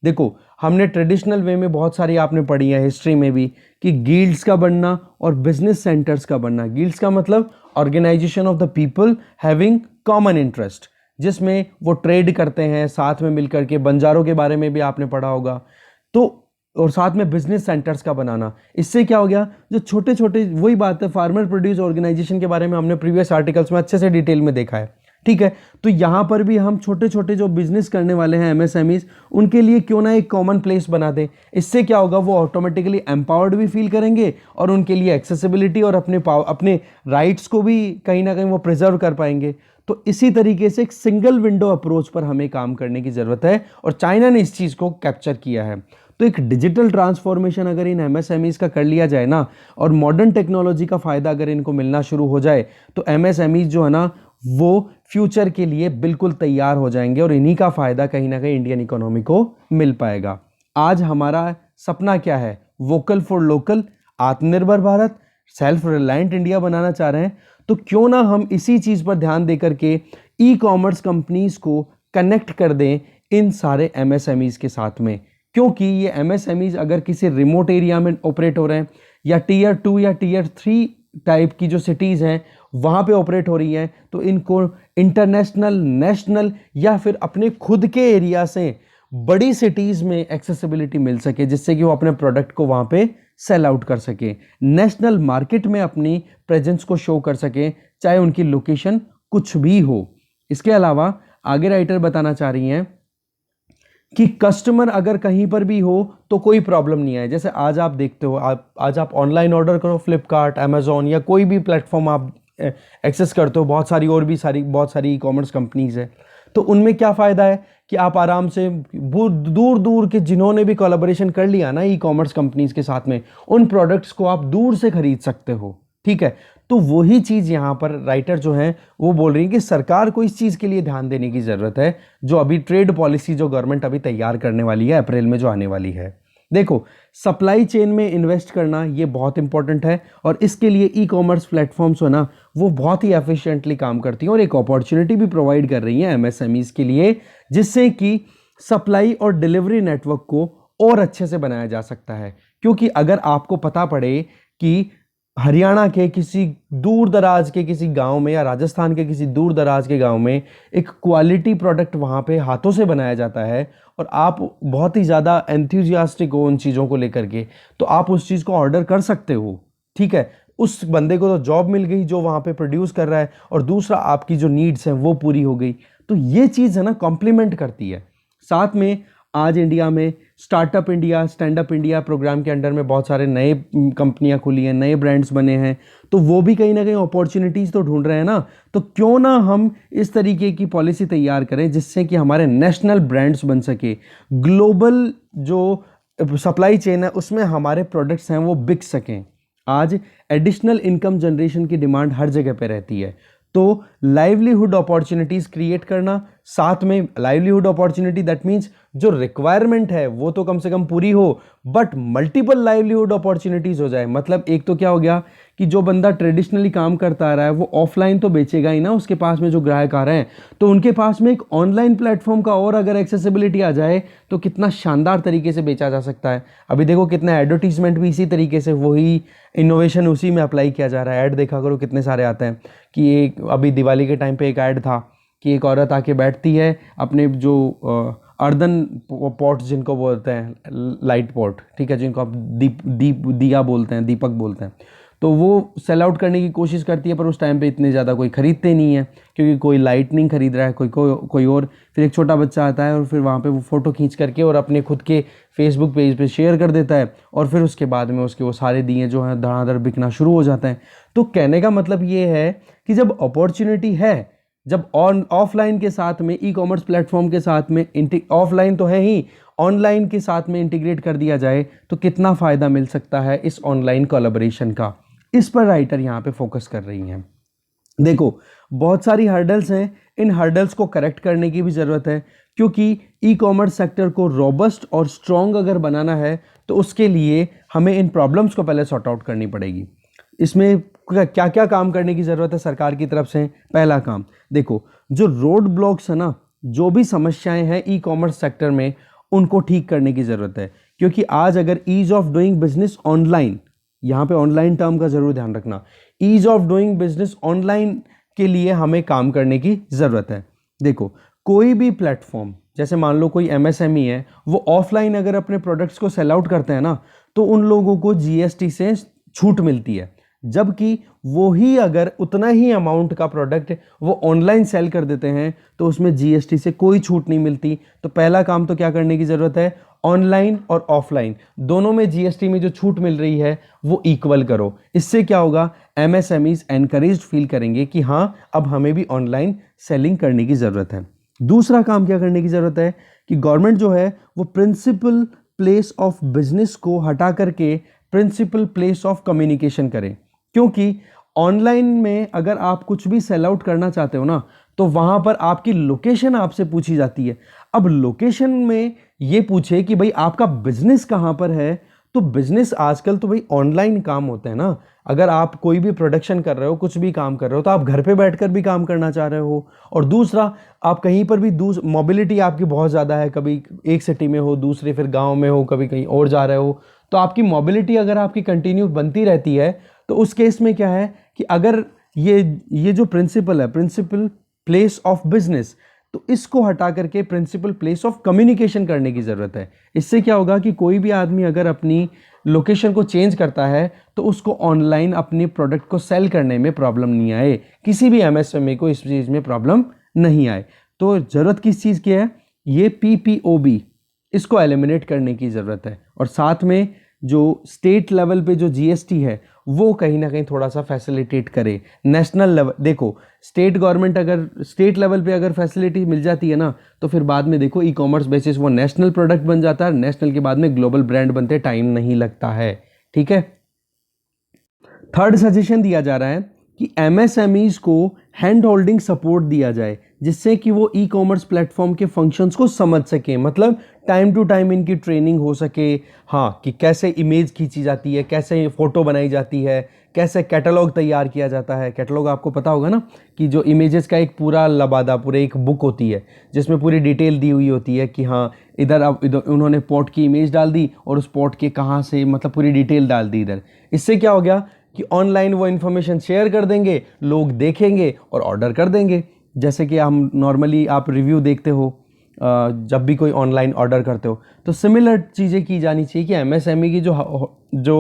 S1: देखो हमने ट्रेडिशनल वे में बहुत सारी आपने पढ़ी है हिस्ट्री में भी कि गिल्ड्स का बनना और बिजनेस सेंटर्स का बनना। गिल्ड्स का मतलब organisation of the people having common interest, जिसमें वो ट्रेड करते हैं साथ में मिलकर के। बंजारों के बारे में भी आपने पढ़ा होगा। तो और साथ में बिजनेस सेंटर्स का बनाना, इससे क्या हो गया, जो छोटे छोटे, वही बात है फार्मर प्रोड्यूस ऑर्गेनाइजेशन के बारे में हमने प्रीवियस आर्टिकल्स में अच्छे से डिटेल में देखा है, ठीक है। तो यहाँ पर भी हम छोटे छोटे जो बिजनेस करने वाले हैं एमएसएमईज, उनके लिए क्यों ना एक कॉमन प्लेस बना दें। इससे क्या होगा, वो ऑटोमेटिकली एम्पावर्ड भी फील करेंगे और उनके लिए एक्सेसिबिलिटी और अपने राइट्स को भी कहीं ना कहीं वो प्रिजर्व कर पाएंगे। तो इसी तरीके से एक सिंगल विंडो अप्रोच पर हमें काम करने की ज़रूरत है और चाइना ने इस चीज़ को कैप्चर किया है। तो एक डिजिटल ट्रांसफॉर्मेशन अगर इन एमएसएमईज का कर लिया जाए ना, और मॉडर्न टेक्नोलॉजी का फ़ायदा अगर इनको मिलना शुरू हो जाए, तो एमएसएमईज जो है ना वो फ्यूचर के लिए बिल्कुल तैयार हो जाएंगे और इन्हीं का फ़ायदा कहीं ना कहीं इंडियन इकोनॉमी को मिल पाएगा। आज हमारा सपना क्या है, वोकल फॉर लोकल, आत्मनिर्भर भारत, सेल्फ रिलायंट इंडिया बनाना चाह रहे हैं। तो क्यों ना हम इसी चीज़ पर ध्यान देकर के ई कॉमर्स कंपनीज को कनेक्ट कर दें इन सारे एमएसएमईज के साथ में, क्योंकि ये एमएसएमईज अगर किसी रिमोट एरिया में ऑपरेट हो रहे हैं या टीयर 2 या टीयर 3 टाइप की जो सिटीज़ हैं वहाँ पे ऑपरेट हो रही हैं, तो इनको इंटरनेशनल, नेशनल या फिर अपने खुद के एरिया से बड़ी सिटीज़ में एक्सेसिबिलिटी मिल सके, जिससे कि वो अपने प्रोडक्ट को वहाँ पे सेल आउट कर सके, नेशनल मार्केट में अपनी प्रेजेंस को शो कर सके, चाहे उनकी लोकेशन कुछ भी हो। इसके अलावा आगे राइटर बताना चाह रही हैं कि कस्टमर अगर कहीं पर भी हो तो कोई प्रॉब्लम नहीं है। जैसे आज आप देखते हो, आज आप ऑनलाइन ऑर्डर करो, फ्लिपकार्ट, अमेजोन या कोई भी प्लेटफॉर्म आप एक्सेस करते हो, बहुत सारी ई कॉमर्स कंपनीज है। तो उनमें क्या फ़ायदा है कि आप आराम से दूर दूर के जिन्होंने भी कोलैबोरेशन कर लिया ना ई कॉमर्स कंपनीज के साथ में, उन प्रोडक्ट्स को आप दूर से खरीद सकते हो, ठीक है। तो वही चीज़ यहाँ पर राइटर जो हैं वो बोल रही हैं कि सरकार को इस चीज़ के लिए ध्यान देने की ज़रूरत है, जो अभी ट्रेड पॉलिसी जो गवर्नमेंट अभी तैयार करने वाली है अप्रैल में जो आने वाली है। देखो, सप्लाई चेन में इन्वेस्ट करना ये बहुत इंपॉर्टेंट है और इसके लिए ई कॉमर्स प्लेटफॉर्म्स हो ना वो बहुत ही एफिशिएंटली काम करती हैं और एक अपॉर्चुनिटी भी प्रोवाइड कर रही हैं एमएसएमईज के लिए, जिससे कि सप्लाई और डिलीवरी नेटवर्क को और अच्छे से बनाया जा सकता है। क्योंकि अगर आपको पता पड़े कि हरियाणा के किसी दूर दराज के किसी गांव में या राजस्थान के किसी दूर दराज के गांव में एक क्वालिटी प्रोडक्ट वहां पे हाथों से बनाया जाता है और आप बहुत ही ज़्यादा एंथुजियास्टिक हो उन चीज़ों को लेकर के, तो आप उस चीज़ को ऑर्डर कर सकते हो, ठीक है। उस बंदे को तो जॉब मिल गई जो वहाँ पे प्रोड्यूस कर रहा है, और दूसरा आपकी जो नीड्स हैं वो पूरी हो गई। तो ये चीज़ है ना कॉम्प्लीमेंट करती है। साथ में आज इंडिया में startup India, stand up India programme के अंडर में बहुत सारे नए कंपनियां खुली हैं, नए ब्रांड्स बने हैं, तो वो भी कहीं ना कहीं अपॉर्चुनिटीज़ तो ढूंढ रहे हैं ना। तो क्यों ना हम इस तरीके की पॉलिसी तैयार करें जिससे कि हमारे नेशनल ब्रांड्स बन सके, ग्लोबल जो सप्लाई चेन है उसमें हमारे प्रोडक्ट्स हैं वो बिक सकें। आज एडिशनल इनकम जनरेशन की डिमांड हर जगह पे रहती है, तो लाइवलीहुड अपॉर्चुनिटीज़ क्रिएट करना, साथ में लाइवलीहुड अपॉर्चुनिटी दैट मीन्स जो रिक्वायरमेंट है वो तो कम से कम पूरी हो, बट मल्टीपल लाइवलीहुड अपॉर्चुनिटीज़ हो जाए। मतलब एक तो क्या हो गया कि जो बंदा ट्रेडिशनली काम करता आ रहा है वो ऑफलाइन तो बेचेगा ही ना, उसके पास में जो ग्राहक आ रहे हैं, तो उनके पास में एक ऑनलाइन प्लेटफॉर्म का और अगर एक्सेसिबिलिटी आ जाए तो कितना शानदार तरीके से बेचा जा सकता है। अभी देखो कितना एडवर्टीजमेंट भी इसी तरीके से, वही इनोवेशन उसी में अप्लाई किया जा रहा है। ऐड देखा करो कितने सारे आते हैं कि एक अभी दिवाली के टाइम पे एक ऐड था कि एक औरत आके बैठती है अपने जो अर्दन पॉट जिनको बोलते हैं लाइट पॉट, ठीक है, जिनको आप दिया बोलते हैं, दीपक बोलते हैं, तो वो सेल आउट करने की कोशिश करती है, पर उस टाइम पे इतने ज़्यादा कोई ख़रीदते नहीं है क्योंकि कोई लाइट नहीं खरीद रहा है, कोई और। फिर एक छोटा बच्चा आता है और फिर वहाँ पे वो फ़ोटो खींच करके और अपने खुद के फेसबुक पेज पे शेयर कर देता है, और फिर उसके बाद में उसके वो सारे दिए जो हैं धड़ाधड़ बिकना शुरू हो जाते हैं। तो कहने का मतलब ये है कि जब अपॉर्चुनिटी है, जब ऑफलाइन के साथ में ई कॉमर्स प्लेटफॉर्म के साथ में ऑफलाइन तो है ही, ऑनलाइन के साथ में इंटीग्रेट कर दिया जाए तो कितना फ़ायदा मिल सकता है इस ऑनलाइन कोलैबोरेशन का। इस पर राइटर यहाँ पे फोकस कर रही हैं। देखो, बहुत सारी हर्डल्स हैं, इन हर्डल्स को करेक्ट करने की भी ज़रूरत है, क्योंकि ई कॉमर्स सेक्टर को रोबस्ट और स्ट्रॉन्ग अगर बनाना है तो उसके लिए हमें इन प्रॉब्लम्स को पहले सॉर्ट आउट करनी पड़ेगी। इसमें क्या क्या काम करने की ज़रूरत है सरकार की तरफ से। पहला काम, देखो, जो रोड ब्लॉक्स है ना जो भी समस्याएं हैं ई कॉमर्स सेक्टर में उनको ठीक करने की ज़रूरत है। क्योंकि आज अगर ease of doing business online, यहाँ पे ऑनलाइन टर्म का ज़रूर ध्यान रखना, ease of doing business online के लिए हमें काम करने की ज़रूरत है। देखो, कोई भी प्लेटफॉर्म, जैसे मान लो कोई एमएसएमई है, वो ऑफलाइन अगर अपने प्रोडक्ट्स को सेल आउट करते हैं ना, तो उन लोगों को जीएसटी से छूट मिलती है। जबकि वो ही अगर उतना ही अमाउंट का प्रोडक्ट वो ऑनलाइन सेल कर देते हैं तो उसमें जीएसटी से कोई छूट नहीं मिलती। तो पहला काम तो क्या करने की ज़रूरत है, ऑनलाइन और ऑफलाइन दोनों में जीएसटी में जो छूट मिल रही है वो इक्वल करो। इससे क्या होगा, एमएसएमईज एनकरेज्ड फील करेंगे कि हाँ, अब हमें भी ऑनलाइन सेलिंग करने की ज़रूरत है। दूसरा काम क्या करने की ज़रूरत है कि गवर्नमेंट जो है वो प्रिंसिपल प्लेस ऑफ बिजनेस को हटा करके प्रिंसिपल प्लेस ऑफ कम्युनिकेशन करे। क्योंकि ऑनलाइन में अगर आप कुछ भी सेल आउट करना चाहते हो ना, तो वहां पर आपकी लोकेशन आपसे पूछी जाती है। अब लोकेशन में ये पूछे कि भाई आपका बिजनेस कहाँ पर है, तो बिजनेस आजकल तो भाई ऑनलाइन काम होते हैं ना। अगर आप कोई भी प्रोडक्शन कर रहे हो, कुछ भी काम कर रहे हो, तो आप घर पे बैठकर भी काम करना चाह रहे हो। और दूसरा, आप कहीं पर भी मोबिलिटी आपकी बहुत ज़्यादा है, कभी एक सिटी में हो, दूसरे फिर गांव में हो, कभी कहीं और जा रहे हो, तो आपकी मोबिलिटी अगर आपकी कंटिन्यू बनती रहती है, तो उस केस में क्या है कि अगर ये जो प्रिंसिपल है, प्रिंसिपल प्लेस ऑफ बिजनेस, तो इसको हटा करके प्रिंसिपल प्लेस ऑफ कम्युनिकेशन करने की ज़रूरत है। इससे क्या होगा कि कोई भी आदमी अगर अपनी लोकेशन को चेंज करता है तो उसको ऑनलाइन अपने प्रोडक्ट को सेल करने में प्रॉब्लम नहीं आए, किसी भी एमएसएमई को इस चीज़ में प्रॉब्लम नहीं आए। तो ज़रूरत किस चीज़ की है, ये पीपीओबी, इसको एलिमिनेट करने की ज़रूरत है। और साथ में जो स्टेट लेवल पे जो जीएसटी है वो कहीं ना कहीं थोड़ा सा फैसिलिटेट करे। नेशनल लेवल, देखो स्टेट गवर्नमेंट अगर स्टेट लेवल पे अगर फैसिलिटी मिल जाती है ना, तो फिर बाद में देखो ई कॉमर्स बेसिस वो नेशनल प्रोडक्ट बन जाता है, नेशनल के बाद में ग्लोबल ब्रांड बनते, टाइम नहीं लगता है। ठीक है। थर्ड सजेशन दिया जा रहा है कि एमएसएमईज को हैंड होल्डिंग सपोर्ट दिया जाए, जिससे कि वो ई कॉमर्स प्लेटफॉर्म के फंक्शंस को समझ सके, मतलब टाइम टू टाइम इनकी ट्रेनिंग हो सके। हाँ, कि कैसे इमेज खींची जाती है, कैसे फ़ोटो बनाई जाती है, कैसे कैटलॉग तैयार किया जाता है। कैटलॉग आपको पता होगा ना, कि जो इमेजेस का एक पूरा लबादा, पूरे एक बुक होती है जिसमें पूरी डिटेल दी हुई होती है कि हाँ इधर अब इधर उन्होंने पॉट की इमेज डाल दी और उस पॉट के कहाँ से, मतलब पूरी डिटेल डाल दी इधर। इससे क्या हो गया कि ऑनलाइन वो इन्फॉर्मेशन शेयर कर देंगे, लोग देखेंगे और ऑर्डर कर देंगे। जैसे कि हम नॉर्मली आप रिव्यू देखते हो जब भी कोई ऑनलाइन ऑर्डर करते हो, तो सिमिलर चीज़ें की जानी चाहिए कि एमएसएमई की जो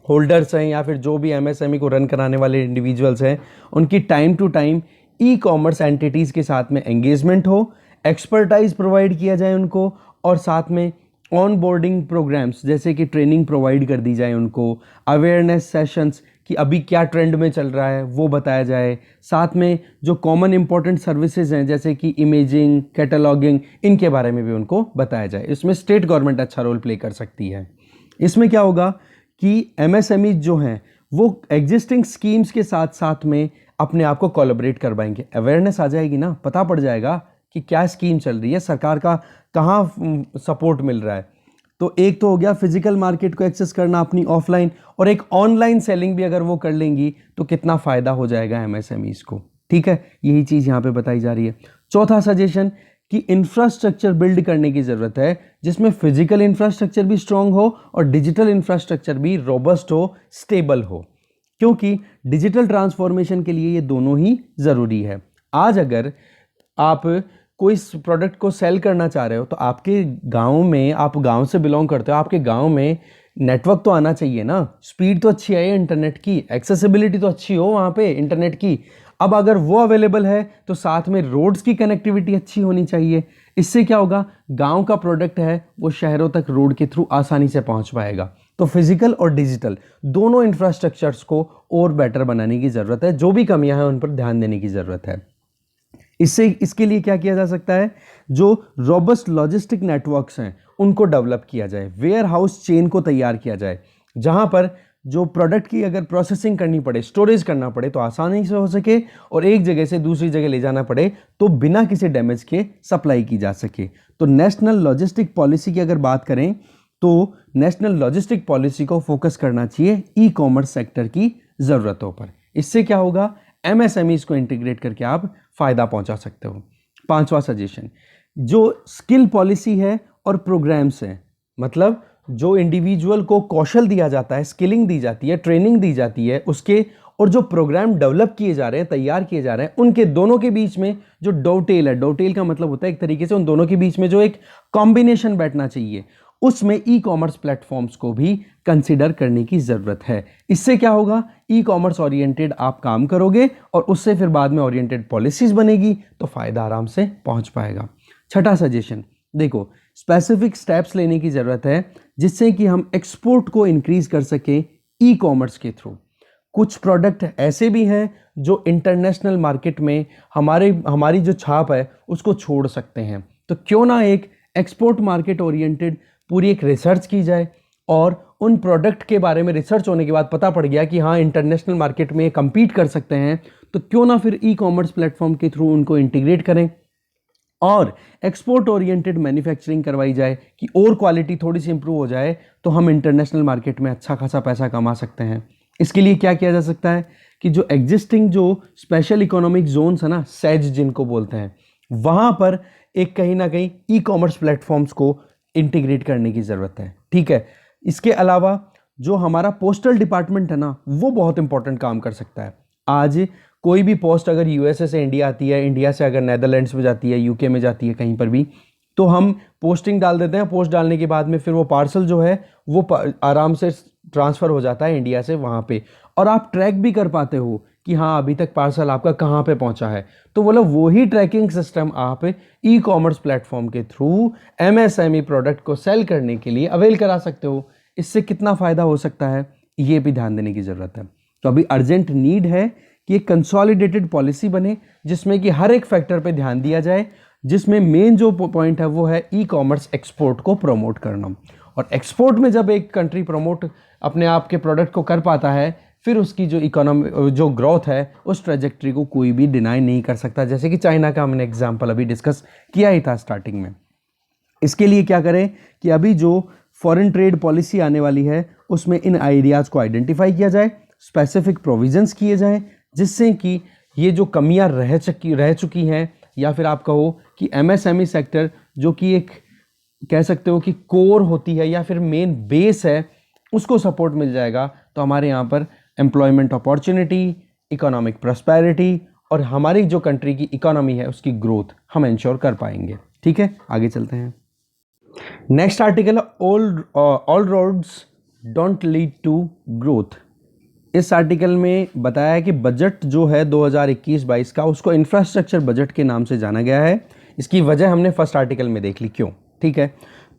S1: होल्डर्स हैं या फिर जो भी एमएसएमई को रन कराने वाले इंडिविजुअल्स हैं, उनकी time to time ecommerce entities के साथ में एंगेजमेंट हो, एक्सपर्टाइज प्रोवाइड किया जाए उनको, और साथ में ऑन बोर्डिंग प्रोग्राम्स जैसे कि ट्रेनिंग प्रोवाइड कर दी जाए उनको, अवेयरनेस सेशंस कि अभी क्या ट्रेंड में चल रहा है वो बताया जाए। साथ में जो कॉमन इंपॉर्टेंट सर्विसेज हैं जैसे कि इमेजिंग, कैटलॉगिंग, इनके बारे में भी उनको बताया जाए। इसमें स्टेट गवर्नमेंट अच्छा रोल प्ले कर सकती है। इसमें क्या होगा कि एमएसएमई जो हैं वो एग्जिस्टिंग स्कीम्स के साथ साथ में अपने आप को कोलैबोरेट करवाएंगे। अवेयरनेस आ जाएगी ना, पता पड़ जाएगा कि क्या स्कीम चल रही है, सरकार का कहाँ सपोर्ट मिल रहा है। तो एक तो हो गया फिजिकल मार्केट को एक्सेस करना अपनी ऑफलाइन, और एक ऑनलाइन सेलिंग भी अगर वो कर लेंगी तो कितना फ़ायदा हो जाएगा एमएसएमईज को। ठीक है, यही चीज़ यहाँ पे बताई जा रही है। चौथा सजेशन कि इंफ्रास्ट्रक्चर बिल्ड करने की ज़रूरत है, जिसमें फिजिकल इंफ्रास्ट्रक्चर भी स्ट्रांग हो और डिजिटल इंफ्रास्ट्रक्चर भी रोबस्ट हो, स्टेबल हो। क्योंकि डिजिटल ट्रांसफॉर्मेशन के लिए ये दोनों ही ज़रूरी है। आज अगर आप कोई प्रोडक्ट को सेल करना चाह रहे हो तो आपके गांव में, आप गांव से बिलोंग करते हो, आपके गांव में नेटवर्क तो आना चाहिए ना, स्पीड तो अच्छी आए इंटरनेट की, एक्सेसिबिलिटी तो अच्छी हो वहाँ पे इंटरनेट की। अब अगर वो अवेलेबल है तो साथ में रोड्स की कनेक्टिविटी अच्छी होनी चाहिए। इससे क्या होगा, गांव का प्रोडक्ट है वो शहरों तक रोड के थ्रू आसानी से पहुंच पाएगा। तो फिजिकल और डिजिटल दोनों इंफ्रास्ट्रक्चर्स को और बेटर बनाने की ज़रूरत है, जो भी कमियां हैं उन पर ध्यान देने की ज़रूरत है। इसके लिए क्या किया जा सकता है, जो रोबस्ट लॉजिस्टिक नेटवर्क्स हैं उनको डेवलप किया जाए, वेयर हाउस चेन को तैयार किया जाए, जहां पर जो प्रोडक्ट की अगर प्रोसेसिंग करनी पड़े, स्टोरेज करना पड़े तो आसानी से हो सके, और एक जगह से दूसरी जगह ले जाना पड़े तो बिना किसी डैमेज के सप्लाई की जा सके। तो नेशनल लॉजिस्टिक पॉलिसी की अगर बात करें तो नेशनल लॉजिस्टिक पॉलिसी को फोकस करना चाहिए ई कॉमर्स सेक्टर की ज़रूरतों पर। इससे क्या होगा, एमएसएमईज को इंटीग्रेट करके आप फ़ायदा पहुंचा सकते हो। पांचवा सजेशन, जो स्किल पॉलिसी है और प्रोग्राम्स हैं, मतलब जो इंडिविजुअल को कौशल दिया जाता है, स्किलिंग दी जाती है, ट्रेनिंग दी जाती है उसके, और जो प्रोग्राम डेवलप किए जा रहे हैं, तैयार किए जा रहे हैं, उनके दोनों के बीच में जो डोटेल है, डोटेल का मतलब होता है एक तरीके से उन दोनों के बीच में जो एक कॉम्बिनेशन बैठना चाहिए, उसमें ई कॉमर्स प्लेटफॉर्म्स को भी कंसिडर करने की ज़रूरत है। इससे क्या होगा, ई कॉमर्स ओरिएंटेड आप काम करोगे और उससे फिर बाद में ओरिएंटेड पॉलिसीज बनेगी तो फ़ायदा आराम से पहुंच पाएगा। छठा सजेशन, देखो स्पेसिफिक स्टेप्स लेने की ज़रूरत है जिससे कि हम एक्सपोर्ट को इंक्रीज कर सकें ई कॉमर्स के थ्रू। कुछ प्रोडक्ट ऐसे भी हैं जो इंटरनेशनल मार्केट में हमारी जो छाप है उसको छोड़ सकते हैं, तो क्यों ना एक एक्सपोर्ट मार्केट ओरिएंटेड पूरी एक रिसर्च की जाए, और उन प्रोडक्ट के बारे में रिसर्च होने के बाद पता पड़ गया कि हाँ इंटरनेशनल मार्केट में कम्पीट कर सकते हैं, तो क्यों ना फिर ई कॉमर्स प्लेटफॉर्म के थ्रू उनको इंटीग्रेट करें और एक्सपोर्ट ओरिएंटेड मैन्युफैक्चरिंग करवाई जाए कि और क्वालिटी थोड़ी सी इंप्रूव हो जाए, तो हम इंटरनेशनल मार्केट में अच्छा खासा पैसा कमा सकते हैं। इसके लिए क्या किया जा सकता है कि जो एग्जिस्टिंग जो स्पेशल इकोनॉमिक जोन्स है ना, सेज जिनको बोलते हैं, वहाँ पर एक कहीं ना कहीं ई कॉमर्स प्लेटफॉर्म्स को इंटीग्रेट करने की ज़रूरत है। ठीक है, इसके अलावा जो हमारा पोस्टल डिपार्टमेंट है ना, वो बहुत इंपॉर्टेंट काम कर सकता है। आज कोई भी पोस्ट अगर यूएसए से इंडिया आती है, इंडिया से अगर नेदरलैंड्स में जाती है, यूके में जाती है, कहीं पर भी, तो हम पोस्टिंग डाल देते हैं। पोस्ट डालने के बाद में फिर वो पार्सल जो है वो आराम से ट्रांसफ़र हो जाता है इंडिया से वहाँ पे, और आप ट्रैक भी कर पाते हो कि हाँ अभी तक पार्सल आपका कहाँ पे पहुँचा है। तो बोलो वही ट्रैकिंग सिस्टम आप ई कॉमर्स प्लेटफॉर्म के थ्रू एमएसएमई प्रोडक्ट को सेल करने के लिए अवेल करा सकते हो। इससे कितना फ़ायदा हो सकता है ये भी ध्यान देने की ज़रूरत है। तो अभी अर्जेंट नीड है कि एक कंसोलिडेटेड पॉलिसी बने जिसमें कि हर एक फैक्टर पे ध्यान दिया जाए, जिसमें मेन जो पॉइंट है वो है ई कॉमर्स एक्सपोर्ट को प्रमोट करना। और एक्सपोर्ट में जब एक कंट्री प्रमोट अपने आप के प्रोडक्ट को कर पाता है, फिर उसकी जो इकोनॉमी जो ग्रोथ है उस ट्रेजेक्ट्री को कोई भी डिनाई नहीं कर सकता, जैसे कि चाइना का हमने एग्जाम्पल अभी डिस्कस किया ही था स्टार्टिंग में। इसके लिए क्या करें कि अभी जो फॉरेन ट्रेड पॉलिसी आने वाली है उसमें इन आइडियाज़ को आइडेंटिफाई किया जाए, स्पेसिफिक प्रोविजंस किए जाएं, जिससे कि ये जो कमियां रह चुकी हैं, या फिर आप कहो कि एमएसएमई सेक्टर जो कि एक कह सकते हो कि कोर होती है या फिर मेन बेस है, उसको सपोर्ट मिल जाएगा, तो हमारे यहाँ पर एम्प्लॉयमेंट अपॉर्चुनिटी, इकोनॉमिक प्रॉस्पेरिटी और हमारी जो कंट्री की इकोनॉमी है उसकी ग्रोथ हम इंश्योर कर पाएंगे। ठीक है, आगे चलते हैं। नेक्स्ट आर्टिकल है all roads don't lead to growth. इस आर्टिकल में बताया है कि बजट जो है 2021-22 का, उसको इंफ्रास्ट्रक्चर बजट के नाम से जाना गया है। इसकी वजह हमने फर्स्ट आर्टिकल में देख ली क्यों। ठीक है,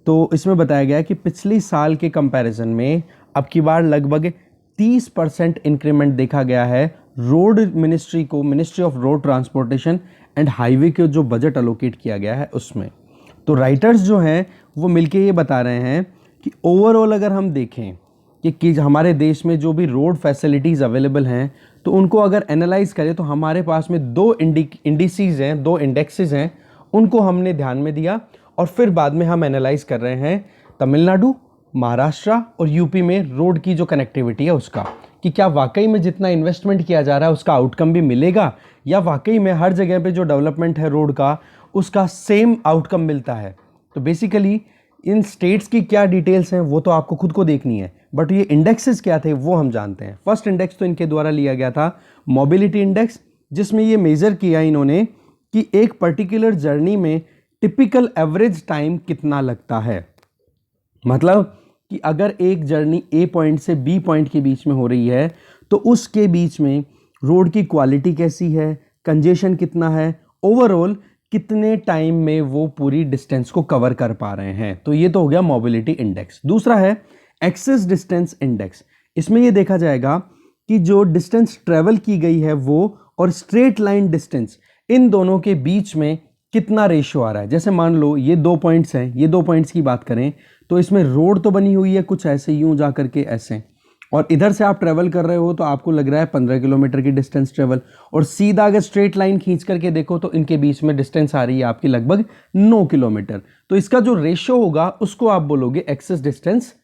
S1: तो इसमें बताया गया है कि पिछली साल के कंपैरिजन में अब की बार लगभग 30% इंक्रीमेंट देखा गया है रोड मिनिस्ट्री को, ministry of road transportation and highway के जो बजट अलोकेट किया गया है उसमें। तो राइटर्स जो हैं वो मिलके ये बता रहे हैं कि ओवरऑल अगर हम देखें कि हमारे देश में जो भी रोड फैसिलिटीज़ अवेलेबल हैं, तो उनको अगर एनालाइज करें तो हमारे पास में दो इंडिसीज हैं, दो इंडेक्सेस हैं, उनको हमने ध्यान में दिया और फिर बाद में हम एनालाइज कर रहे हैं तमिलनाडु, महाराष्ट्र और यूपी में रोड की जो कनेक्टिविटी है उसका, कि क्या वाकई में जितना इन्वेस्टमेंट किया जा रहा है उसका आउटकम भी मिलेगा, या वाकई में हर जगह पे जो डेवलपमेंट है रोड का उसका सेम आउटकम मिलता है। तो बेसिकली इन स्टेट्स की क्या डिटेल्स हैं वो तो आपको खुद को देखनी है, बट ये इंडेक्सेस क्या थे वो हम जानते हैं। फर्स्ट इंडेक्स तो इनके द्वारा लिया गया था मोबिलिटी इंडेक्स, जिसमें ये मेजर किया इन्होंने कि एक पर्टिकुलर जर्नी में टिपिकल एवरेज टाइम कितना लगता है। मतलब कि अगर एक जर्नी ए पॉइंट से बी पॉइंट के बीच में हो रही है तो उसके बीच में रोड की क्वालिटी कैसी है, कंजेशन कितना है, ओवरऑल कितने टाइम में वो पूरी डिस्टेंस को कवर कर पा रहे हैं। तो ये तो हो गया मोबिलिटी इंडेक्स। दूसरा है एक्सेस डिस्टेंस इंडेक्स। इसमें ये देखा जाएगा कि जो डिस्टेंस ट्रेवल की गई है वो और स्ट्रेट लाइन डिस्टेंस, इन दोनों के बीच में कितना रेशियो आ रहा है। जैसे मान लो ये 2 पॉइंट्स हैं, ये 2 पॉइंट्स की बात करें तो इसमें रोड तो बनी हुई है कुछ ऐसे यूं जा करके ऐसे, और इधर से आप ट्रेवल कर रहे हो तो आपको लग रहा है 15 किलोमीटर की डिस्टेंस ट्रेवल, और सीधा अगर स्ट्रेट लाइन खींच करके देखो तो इनके बीच में डिस्टेंस आ रही है आपकी लगभग 9 किलोमीटर। तो इसका जो रेशियो होगा उसको आप बोलोगे एक्सेस डिस्टेंस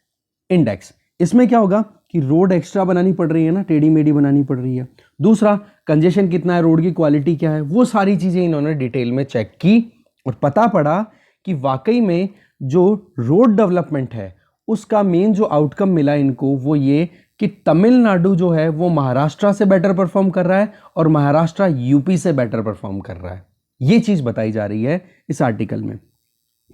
S1: इंडेक्स। इसमें क्या होगा कि रोड एक्स्ट्रा बनानी पड़ रही है ना, टेढ़ी मेढ़ी बनानी पड़ रही है। दूसरा, कंजेशन कितना है, रोड की क्वालिटी क्या है, वो सारी चीज़ें इन्होंने डिटेल में चेक की और पता पड़ा कि वाकई में जो रोड डेवलपमेंट है उसका मेन जो आउटकम मिला इनको वो ये कि तमिलनाडु जो है वो महाराष्ट्र से बेटर परफॉर्म कर रहा है और महाराष्ट्र यूपी से बेटर परफॉर्म कर रहा है। ये चीज़ बताई जा रही है इस आर्टिकल में।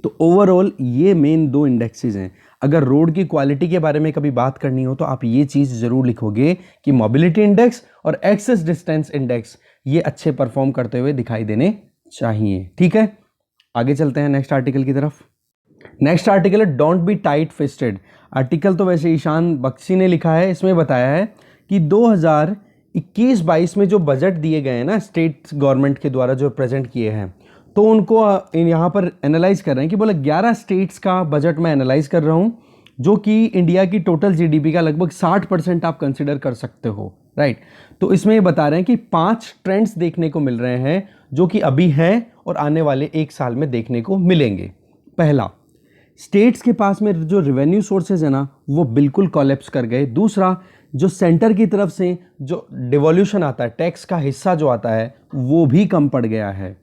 S1: तो ओवरऑल ये मेन दो इंडेक्सेस हैं। अगर रोड की क्वालिटी के बारे में कभी बात करनी हो तो आप ये चीज़ ज़रूर लिखोगे कि मोबिलिटी इंडेक्स और एक्सेस डिस्टेंस इंडेक्स ये अच्छे परफॉर्म करते हुए दिखाई देने चाहिए। ठीक है, आगे चलते हैं नेक्स्ट आर्टिकल की तरफ। नेक्स्ट आर्टिकल है don't be tight fisted. Article तो वैसे ईशान बख्शी ने लिखा है। इसमें बताया है कि 2021-22 में जो बजट दिए गए हैं ना स्टेट गवर्नमेंट के द्वारा जो प्रेजेंट किए हैं, तो उनको यहाँ पर एनालाइज कर रहे हैं कि बोले 11 स्टेट्स का बजट मैं एनालाइज कर रहा हूँ जो कि इंडिया की टोटल जीडीपी का लगभग 60% आप कंसिडर कर सकते हो, राइट। तो इसमें ये बता रहे हैं कि 5 ट्रेंड्स देखने को मिल रहे हैं जो कि अभी हैं और आने वाले 1 साल में देखने को मिलेंगे। पहला, स्टेट्स के पास में जो रेवेन्यू सोर्सेज है ना वो बिल्कुल कोलैप्स कर गए। दूसरा, जो सेंटर की तरफ से जो डिवोल्यूशन आता है, टैक्स का हिस्सा जो आता है वो भी कम पड़ गया है।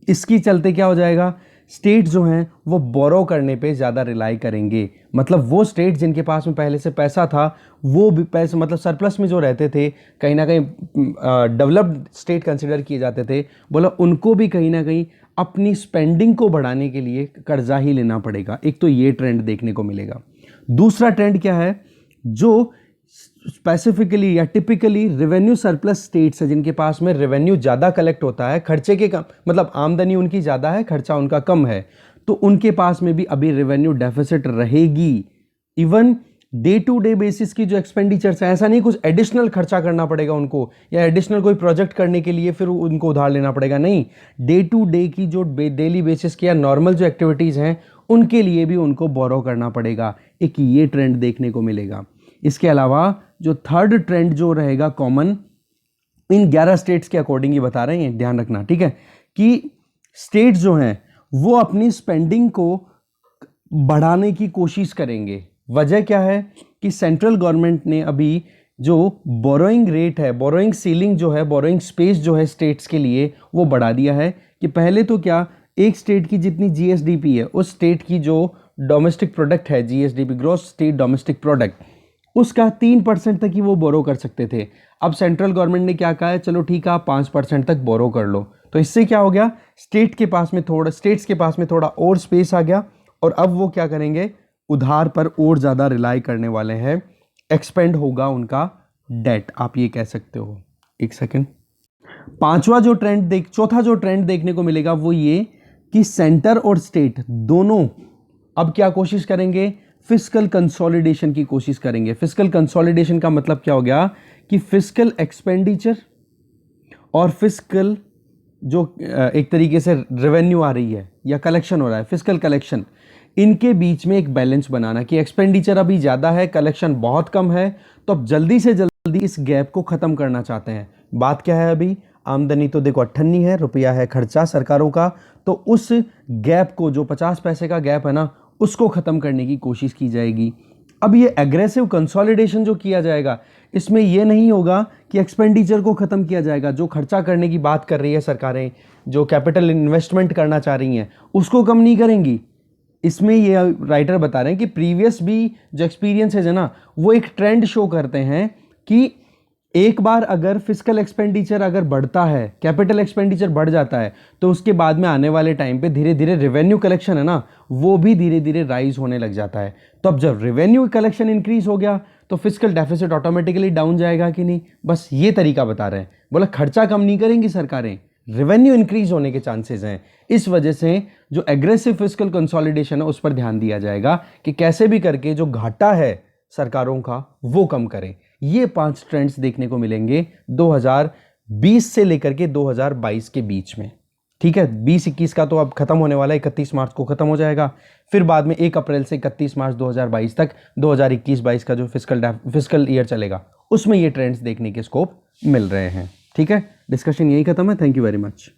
S1: इसकी चलते क्या हो जाएगा, स्टेट जो हैं वो बोरो करने पे ज़्यादा रिलाई करेंगे। मतलब वो स्टेट जिनके पास में पहले से पैसा था वो भी पैसे मतलब सरप्लस में जो रहते थे, कहीं ना कहीं डेवलप्ड स्टेट कंसिडर किए जाते थे, बोला उनको भी कहीं ना कहीं अपनी स्पेंडिंग को बढ़ाने के लिए कर्जा ही लेना पड़ेगा। एक तो ये ट्रेंड देखने को मिलेगा। दूसरा ट्रेंड क्या है, जो स्पेसिफिकली या टिपिकली रेवेन्यू सरप्लस स्टेट्स है जिनके पास में रेवेन्यू ज़्यादा कलेक्ट होता है, खर्चे के कम मतलब आमदनी उनकी ज़्यादा है, खर्चा उनका कम है, तो उनके पास में भी अभी रेवेन्यू डेफिसिट रहेगी। Even day to day basis की जो एक्सपेंडिचर्स है, ऐसा नहीं कुछ एडिशनल खर्चा करना पड़ेगा उनको या एडिशनल कोई प्रोजेक्ट करने के लिए फिर उनको उधार लेना पड़ेगा, नहीं। डे टू डे की जो डेली बेसिस की या नॉर्मल जो एक्टिविटीज़ हैं उनके लिए भी उनको बोरो करना पड़ेगा। एक ये ट्रेंड देखने को मिलेगा। इसके अलावा जो थर्ड ट्रेंड जो रहेगा कॉमन, इन 11 स्टेट्स के अकॉर्डिंग ही बता रहे हैं, ध्यान रखना, ठीक है, कि स्टेट्स जो हैं वो अपनी स्पेंडिंग को बढ़ाने की कोशिश करेंगे। वजह क्या है कि सेंट्रल गवर्नमेंट ने अभी जो बोरोइंग रेट है, बोरोइंग सीलिंग जो है, बोरोइंग स्पेस जो है स्टेट्स के लिए वो बढ़ा दिया है कि पहले तो क्या एक स्टेट की जितनी जीएसडीपी है उस स्टेट की जो डोमेस्टिक प्रोडक्ट है, GSDP gross state domestic product, उसका 3% तक ही वो बोरो कर सकते थे। अब सेंट्रल गवर्नमेंट ने क्या कहा है, चलो ठीक है आप 5% तक बोरो कर लो। तो इससे क्या हो गया, स्टेट्स के पास में थोड़ा और स्पेस आ गया और अब वो क्या करेंगे, उधार पर और ज़्यादा रिलाई करने वाले हैं, एक्सपेंड होगा उनका डेट, आप ये कह सकते हो। एक सेकेंड। चौथा जो ट्रेंड देखने को मिलेगा वो ये कि सेंटर और स्टेट दोनों अब क्या कोशिश करेंगे, फिस्कल कंसोलिडेशन की कोशिश करेंगे। फिस्कल कंसोलिडेशन का मतलब क्या हो गया कि फिस्कल एक्सपेंडिचर और फिस्कल जो एक तरीके से रेवेन्यू आ रही है या कलेक्शन हो रहा है, फिस्कल कलेक्शन, इनके बीच में एक बैलेंस बनाना कि एक्सपेंडिचर अभी ज़्यादा है, कलेक्शन बहुत कम है, तो अब जल्दी से जल्दी इस गैप को ख़त्म करना चाहते हैं। बात क्या है, अभी आमदनी तो देखो 98 है, रुपया है खर्चा सरकारों का, तो उस गैप को जो 50 पैसे का गैप है ना उसको ख़त्म करने की कोशिश की जाएगी। अब ये एग्रेसिव कंसोलिडेशन जो किया जाएगा इसमें यह नहीं होगा कि एक्सपेंडिचर को ख़त्म किया जाएगा, जो खर्चा करने की बात कर रही है सरकारें, जो कैपिटल इन्वेस्टमेंट करना चाह रही हैं उसको कम नहीं करेंगी। इसमें ये राइटर बता रहे हैं कि प्रीवियस भी जो एक्सपीरियंसेस है ना वो एक ट्रेंड शो करते हैं कि एक बार अगर फिस्कल एक्सपेंडिचर अगर बढ़ता है, कैपिटल एक्सपेंडिचर बढ़ जाता है, तो उसके बाद में आने वाले टाइम पे धीरे धीरे रेवेन्यू कलेक्शन है ना वो भी धीरे धीरे राइज होने लग जाता है। तो अब जब रेवेन्यू कलेक्शन इंक्रीज हो गया तो फिस्कल डेफिसिट ऑटोमेटिकली डाउन जाएगा कि नहीं, बस ये तरीका बता रहे हैं। बोला खर्चा कम नहीं करेंगी सरकारें, रेवेन्यू इंक्रीज होने के चांसेस हैं। इस वजह से जो एग्रेसिव फिस्कल कंसोलिडेशन है उस पर ध्यान दिया जाएगा कि कैसे भी करके जो घाटा है सरकारों का वो कम करें। ये 5 ट्रेंड्स देखने को मिलेंगे 2020 से लेकर के 2022 के बीच में, ठीक है। 20-21 का तो अब खत्म होने वाला है, 31 मार्च को खत्म हो जाएगा, फिर बाद में 1 अप्रैल से 31 मार्च 2022 तक 2021-22 का जो फिस्कल ईयर चलेगा उसमें ये ट्रेंड्स देखने के स्कोप मिल रहे हैं, ठीक है। डिस्कशन यही खत्म है। Thank you very much.